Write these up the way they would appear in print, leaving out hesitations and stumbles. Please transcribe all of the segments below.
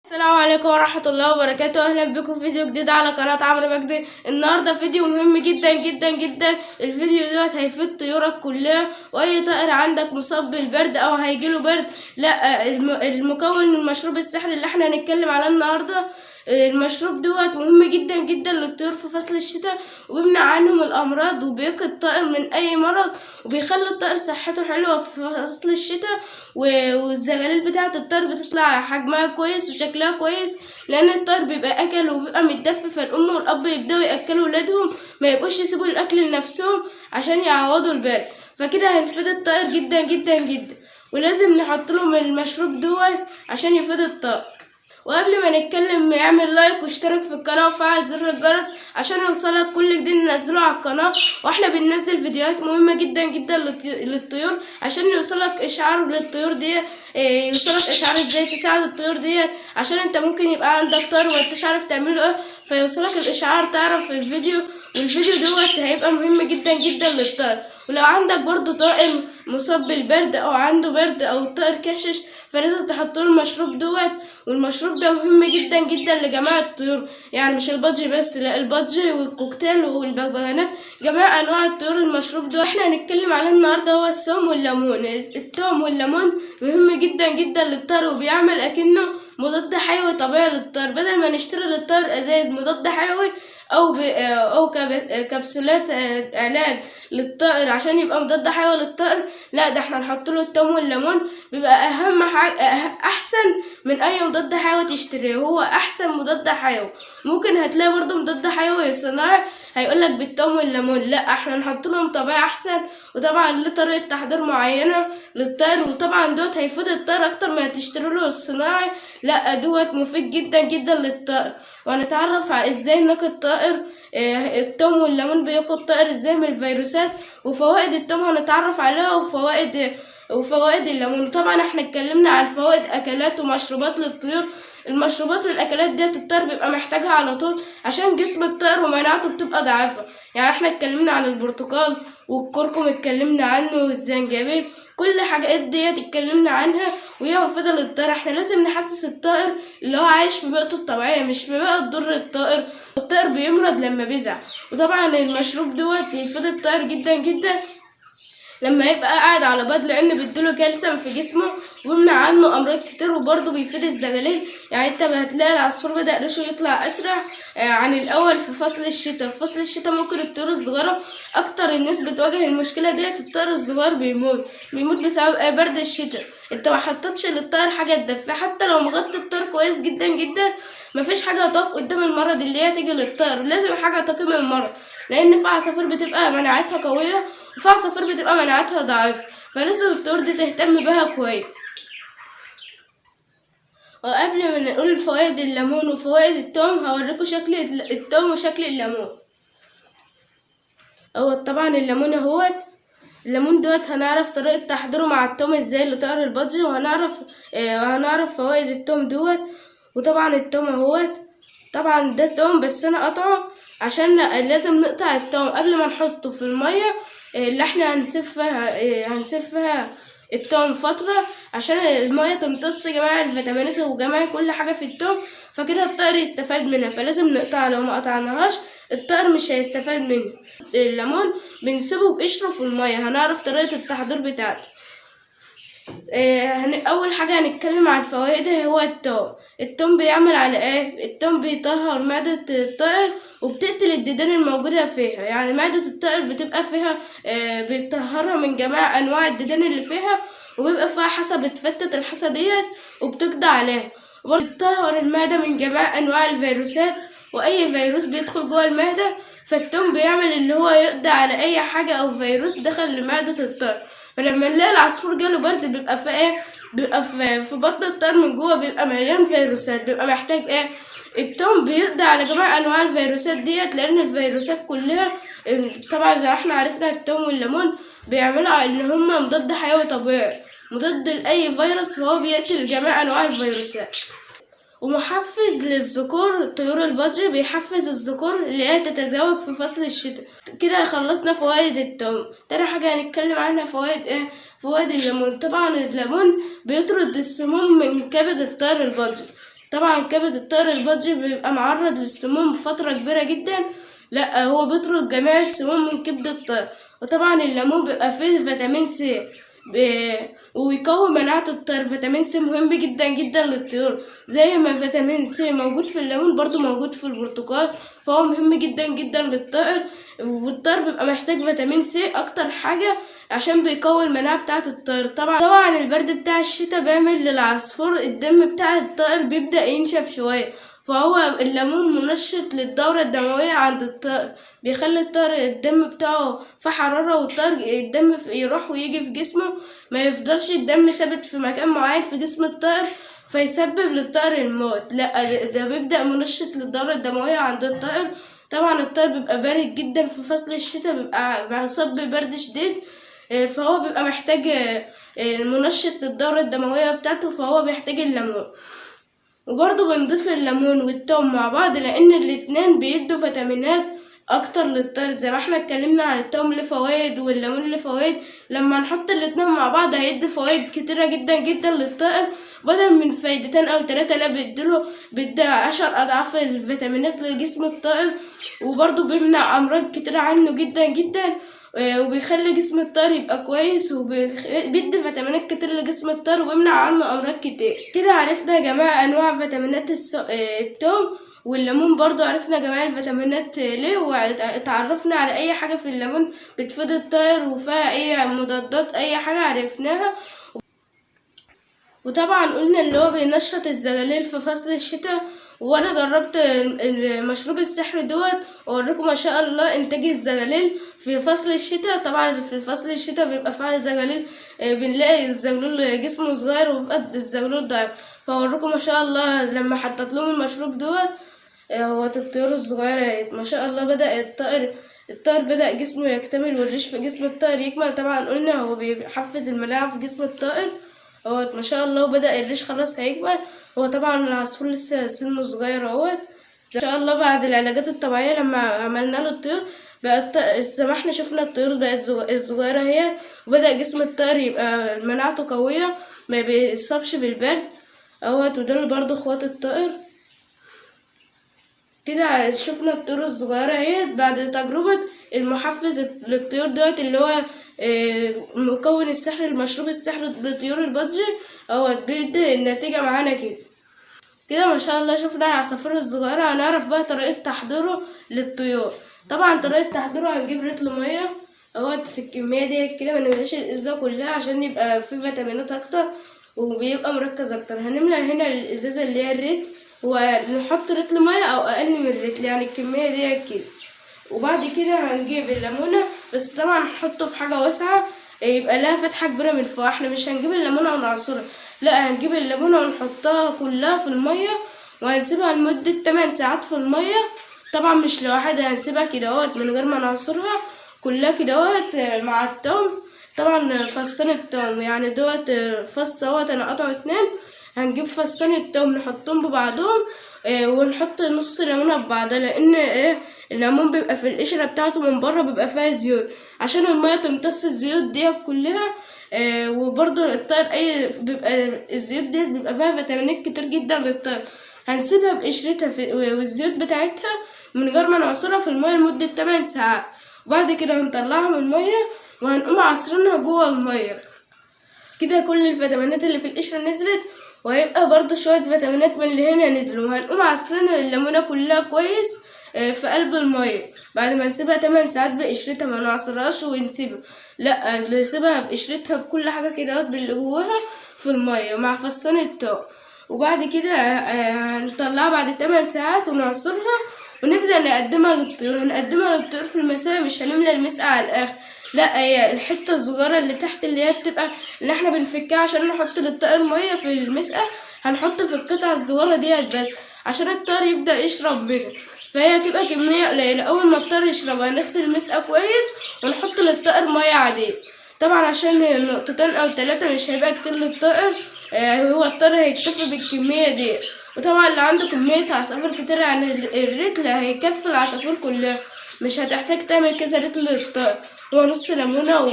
السلام عليكم ورحمة الله وبركاته. أهلا بكم في فيديو جديد على قناة عمرو مجدي. النهاردة فيديو مهم جدا جدا جدا. الفيديو دوت هيفيد طيورك كلها، وأي طائر عندك مصاب بالبرد أو هيجيله برد. لا، المكون من المشروب السحري اللي احنا هنتكلم عليه النهاردة، المشروب دوت مهم جدا جدا للطيور في فصل الشتاء، وبيمنع عنهم الأمراض وبيقي الطائر من أي مرض، وبيخلي الطائر صحته حلوة في فصل الشتاء. والزغاليل بتاعة الطائر بتطلع حجمها كويس وشكلها كويس، لأن الطائر بيبقى أكل وبيبقى متدفي، فالأم والأب يبدأوا يأكلوا ولادهم، ما يبقوش يسيبوا الأكل لنفسهم عشان يعوضوا البرد. فكده هنفيد الطائر جدا جدا جدا، ولازم نحط لهم المشروب دوت عشان يفيد الطائر. وقبل ما نتكلم اعمل لايك واشترك في القناة وفعل زر الجرس عشان يوصلك كل جديد ننزله على القناة. واحنا بننزل فيديوهات مهمة جدا جدا للطيور، عشان يوصلك اشعار للطيور دي. يوصلك اشعار ازاي تساعد الطيور دي، عشان انت ممكن يبقى عندك طير وانتش عارف تعمله ايه، فيوصلك الاشعار تعرف الفيديو. والفيديو دوت هيبقى مهم جدا جدا للطير. ولو عندك برضو طائر مصاب بالبرد او عنده برد او الطائر كشش، فلازم تحطله المشروب دوت. والمشروب ده مهم جدا جدا لجميع الطيور، يعني مش البادجي بس، لا البادجي والكوكتيل والبغبغانات، جميع انواع الطيور. المشروب ده احنا هنتكلم عليه النهارده هو الثوم والليمون. الثوم والليمون مهم جدا جدا للطير، وبيعمل اكنه مضاد حيوي طبيعي للطير. بدل ما نشتري للطير ازايز مضاد حيوي او كبسولات علاج للطائر عشان يبقى مضاد حيوي للطائر، لا ده احنا نحط له التوم والليمون. بيبقى اهم حاجه احسن من اي مضاد حيوي تشتريه، هو احسن مضاد حيوي. ممكن هتلاقي برضه مضاد حيوي صناعي هيقولك بالتوم والليمون، لا احنا نحط لهم طبيعي احسن. وطبعا له طريقه تحضير معينه للطير، وطبعا دوت هيفيد الطير اكتر ما تشتري له الصناعي. لا دوت مفيد جدا جدا للطائر. وهنتعرف على ازاي نقي الطائر. التوم والليمون بيقوا الطائر ازاي من الفيروسات، وفوائد التوم هنتعرف عليها، وفوائد الليمون. طبعا احنا اتكلمنا عن فوائد اكلات ومشروبات للطيور. المشروبات والاكلات ديت الطير بيبقى محتاجها على طول، عشان جسم الطير ومناعته بتبقى ضعيفه. يعني احنا اتكلمنا عن البرتقال والكركم، اتكلمنا عنه والزنجبيل، كل حاجات ديت اتكلمنا عنها وهي مفيدة للطير. احنا لازم نحسس الطائر اللي هو عايش في بيئته الطبيعية، مش في بيئة تضر الطائر. الطائر بيمرض لما بيزعل. وطبعا المشروب دوت بيفيد الطائر جدا جدا لما يبقى قاعد على بيض، لان بيديله كالسيوم في جسمه ويمنع عنه امراض كتير. وبرضه بيفيد الزغاليل، يعني انت هتلاقي العصفور بدأ ريشه يطلع اسرع عن الاول في فصل الشتاء. في فصل الشتاء ممكن الطيور الصغيره اكتر الناس بتواجه المشكله ديت. الطير الصغير بيموت بسبب برد الشتاء. انت ما حطيتش للطير حاجه تدفيه، حتى لو مغطي الطير كويس جدا جدا مفيش حاجه هتقف قدام المرض اللي هي تيجي للطير. لازم حاجه تقي من المرض، لان في عصافير بتبقى مناعتها قويه وفي عصافير بتبقى مناعتها ضعيفه، فلازم الطيور دي تهتم بها كويس. وقبل ما نقول فوائد الليمون وفوائد التوم، هوريكم شكل التوم وشكل الليمون. هو طبعا الليمون اهوت. الليمون دوت هنعرف طريقة تحضيره مع التوم ازاي لطائر البادجي، وهنعرف فوائد التوم دوت. وطبعا التوم اهوت. طبعا ده توم بس انا قطعه عشان لازم نقطع التوم قبل ما نحطه في المية اللي احنا هنسيب فيها التوم فترة، عشان المية تمتص جميع الفيتامينات وجميع كل حاجة في التوم، فكده الطائر يستفاد منها. فلازم نقطعها، لو ما قطعناهاش الطائر مش هيستفاد منه. الليمون بنسيبه بقشره في المية. هنعرف طريقة التحضير بتاعته. اول حاجه هنتكلم عن فوائده هو التوم بيعمل على ايه؟ التوم بيطهر معده الطائر وبتقتل الديدان الموجوده فيها. يعني معده الطائر بتبقى فيها بيطهرها من جميع انواع الديدان اللي فيها، وبيبقى فيها حصى بتفتت الحصى ديت وبتقضي عليها. وبرضه بتطهر المعده من جميع انواع الفيروسات، واي فيروس بيدخل جوه المعده فالتوم بيعمل اللي هو يقضي على اي حاجه او فيروس دخل لمعده الطائر. فلما نلاقي العصفور جاله برد بيبقى في ايه؟ بيبقى في بطن الطير من جوه بيبقى مليان فيروسات، بيبقى محتاج ايه؟ التوم بيقضي على جميع انواع الفيروسات ديت، لان الفيروسات كلها طبعا زي ما احنا عرفنا التوم والليمون بيعملوا ان هما مضاد حيوي طبيعي، مضاد لاي فيروس، فهو بيقتل جميع انواع الفيروسات. ومحفز للذكور. طيور البادجي بيحفز الذكور اللي هي تتزاوج في فصل الشتاء. كده خلصنا فوائد التوم. تاني حاجة هنتكلم عنها فوائد ايه؟ فوائد الليمون. طبعا الليمون بيطرد السموم من كبد الطير البادجي. طبعا كبد الطائر البادجي بيبقى معرض للسموم بفترة كبيرة جدا، لا هو بيطرد جميع السموم من كبد الطائر. وطبعا الليمون بيبقى فيه فيتامين سي ويقوي مناعة الطير. فيتامين سي مهم جدا جدا للطيور، زي ما فيتامين سي موجود في الليمون برضو موجود في البرتقال، فهو مهم جدا جدا للطائر. والطير بيبقى محتاج فيتامين سي اكتر حاجة عشان بيقوي المناعة بتاعة الطير. طبعا البرد بتاع الشتاء بيعمل للعصفور الدم بتاع الطائر بيبدأ ينشف شوية، فهو الليمون منشط للدورة الدموية عند الطائر، بيخلي الطائر الدم بتاعه في حرارة، والطائر الدم يروح ويجي في جسمه، ما يفضلش الدم ثابت في مكان معين في جسم الطائر فيسبب للطائر الموت. لا ده بيبدأ منشط للدورة الدموية عند الطائر. طبعا الطائر بيبقى بارد جدا في فصل الشتاء، بيبقى مصاب ببرد شديد، فهو بيبقى محتاج منشط للدورة الدموية بتاعته، فهو بيحتاج الليمون. وبرضه بنضيف الليمون والتوم مع بعض لان الاتنين بيدوا فيتامينات اكتر للطير. زي ما احنا اتكلمنا عن التوم له فوائد والليمون له فوائد، لما نحط الاتنين مع بعض هيدي فوائد كتيرة جدا جدا للطائر، بدل من فايدتين او تلاتة لا بيدي 10 اضعاف الفيتامينات لجسم الطائر. وبرضه بيمنع امراض كتيرة عنه جدا جدا، وبيخلي جسم الطائر يبقى كويس، وبيدي فيتامينات كتير لجسم الطائر وبيمنع عنه امراض كتير. كده عرفنا يا جماعة انواع فيتامينات التوم والليمون، برضو عرفنا جميع الفيتامينات ليه، واتعرفنا على اي حاجة في الليمون بتفيد الطائر وفيها اي مضادات، اي حاجة عرفناها. وطبعا قلنا اللي هو بينشط الزغاليل في فصل الشتاء. وانا جربت المشروب السحر دوت، واوريكم ما شاء الله انتاج الزغاليل في فصل الشتاء. طبعا في فصل الشتاء بيبقى فيها زغاليل، بنلاقي الزغلول جسمه صغير وبيبقى الزغلول ضعيف، فاوريكم ما شاء الله لما حطيت لهم المشروب دوت هو الطيور الصغيرة ما شاء الله بدأ الطائر بدأ جسمه يكتمل والريش في جسم الطائر يكمل. طبعا قلنا هو بيحفز المناعة في جسم الطائر، هو ما شاء الله وبدأ الريش خلاص هيكبر. هو طبعا العصفور لسه سنه صغير اهوت. ان شاء الله بعد العلاجات الطبيعية لما عملنا له الطيور بقت زي ما احنا شفنا الطيور بقت الصغيرة هي، وبدأ جسم الطائر يبقى مناعته قوية ما بيصابش بالبرد اهوت. ودول برضو اخوات الطائر. كده شفنا الطيور الصغيرة اهي بعد تجربة المحفز للطيور دوت اللي هو مكون السحر المشروب السحر لطيور البادجي اهو بيدي النتيجة معانا كده ما شاء الله. شفنا العصافير الصغيرة، هنعرف بقى طريقة تحضيره للطيور. طبعا طريقة تحضيره هنجيب رتل مية اهوت في الكمية دي كده، منملاش الازازة كلها عشان يبقى فيه فيتامينات اكتر وبيبقى مركز اكتر. هنملى هنا الازازة اللي هي الريت ونحط رتل مية او اقل من الرتل، يعني الكمية دي كده. وبعد كده هنجيب الليمونة، بس طبعا نحطه في حاجة واسعة يبقى لها فتحة كبيرة من فوق. احنا مش هنجيب الليمونة ونعصرها، لا هنجيب الليمونة ونحطها كلها في المية وهنسيبها لمدة 8 ساعات في المية. طبعا مش لوحدها، هنسيبها كده من غير ما نعصرها كلها كده مع التوم. طبعا فصين التوم يعني دوت فص انا قطعه 2، هنجيب فصين التوم نحطهم ببعضهم ونحط نص ليمونة ببعضها، لان الليمون بيبقى في القشرة بتاعته من بره بيبقى فيها زيوت، عشان المية تمتص الزيوت دي كلها. وبرضو الطائر بيبقى الزيوت دي بيبقى فيها فيتامينات كتير جدا للطائر. هنسيبها بقشرتها والزيوت بتاعتها من غير ما نعصرها في المية لمدة 8 ساعات، وبعد كده هنطلعها من المية وهنقوم عصرينها جوه المية. كده كل الفيتامينات اللي في القشرة نزلت، وهيبقى برضو شوية فيتامينات من اللي هنا نزلوا. وهنقوم عصرين الليمونة كلها كويس في قلب المية بعد ما نسيبها 8 ساعات بقشرتها، ما نعصرهاش ونسيبها، لا نسيبها بقشرتها بكل حاجة كده باللي جواها في المية مع فصان التوم. وبعد كده هنطلعها بعد 8 ساعات ونعصرها ونبدأ نقدمها للطيور. هنقدمها للطيور في المساء، مش هنملى المسقى على الآخر، لا هي الحتة الصغيرة اللي تحت اللي هي بتبقى اللي احنا بنفكها عشان نحط للطائر مية في المسقى، هنحط في القطعة الصغيرة ديت بس عشان الطائر يبدأ يشرب منها، فهي هتبقى كمية قليلة. أول ما الطائر يشربها هنغسل المسقى كويس ونحط للطائر مية عادية. طبعا عشان نقطتين أو 3 مش هيبقى كتير للطائر، هو الطائر هيكتفي بالكمية دي. وطبعا اللي عنده كمية عصافير كتير يعني الرتل هيكفي العصافير كلها، مش هتحتاج تعمل كذا رتل للطائر. هو نص ليمونة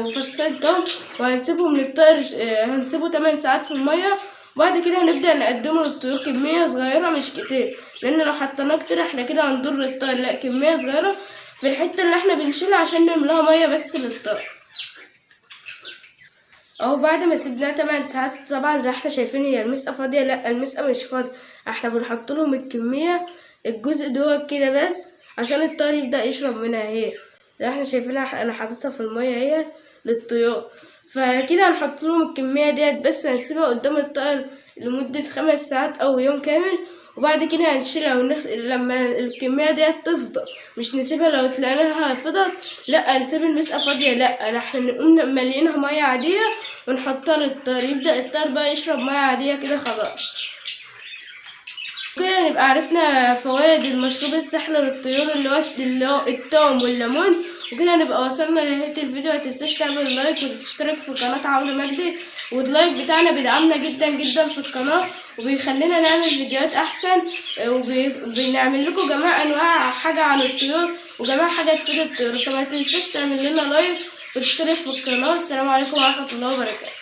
وفصين توم، وهنسيبهم للطائر هنسيبه 8 ساعات في المية، وبعد كده هنبدأ نقدمه للطيور كمية صغيرة مش كتير، لأن لو حطيناه كتير احنا كده هنضر الطائر، لا كمية صغيرة في الحتة اللي احنا بنشيلها عشان نملاها مية بس للطائر. اهو بعد ما سيبناها 8 ساعات طبعا زي احنا شايفين هي المسقة فاضية، لا المسقة مش فاضية، احنا بنحط لهم الكمية الجزء دوت كده بس عشان الطائر يبدأ يشرب منها اهي، زي احنا شايفينها انا حاططها في المية اهي للطيور. فكده هنحط لهم الكمية ديت بس، هنسيبها قدام الطائر لمدة 5 ساعات او يوم كامل، وبعد كده هنشيلها لما الكمية ديت تفضى، مش نسيبها لو تلاقيناها فضت لا نسيب المسقة فاضية، لا احنا نقوم مليينها مية عادية ونحطها للطائر، يبدأ الطائر بقى يشرب مية عادية كده خلاص. كده نبقى عرفنا فوائد المشروب السحر للطيور اللي هو التوم والليمون. وكده نبقى وصلنا لنهاية الفيديو، متنساش تعمل لايك وتشترك في قناة عمرو مجدي، واللايك بتاعنا بيدعمنا جدا جدا في القناة وبيخلينا نعمل فيديوهات احسن، وبنعمل لكم جميع انواع حاجة عن الطيور وجميع حاجة تفيد الطيور. فما تنساش تعمل لنا لايك وتشترك في القناة. السلام عليكم ورحمة الله وبركاته.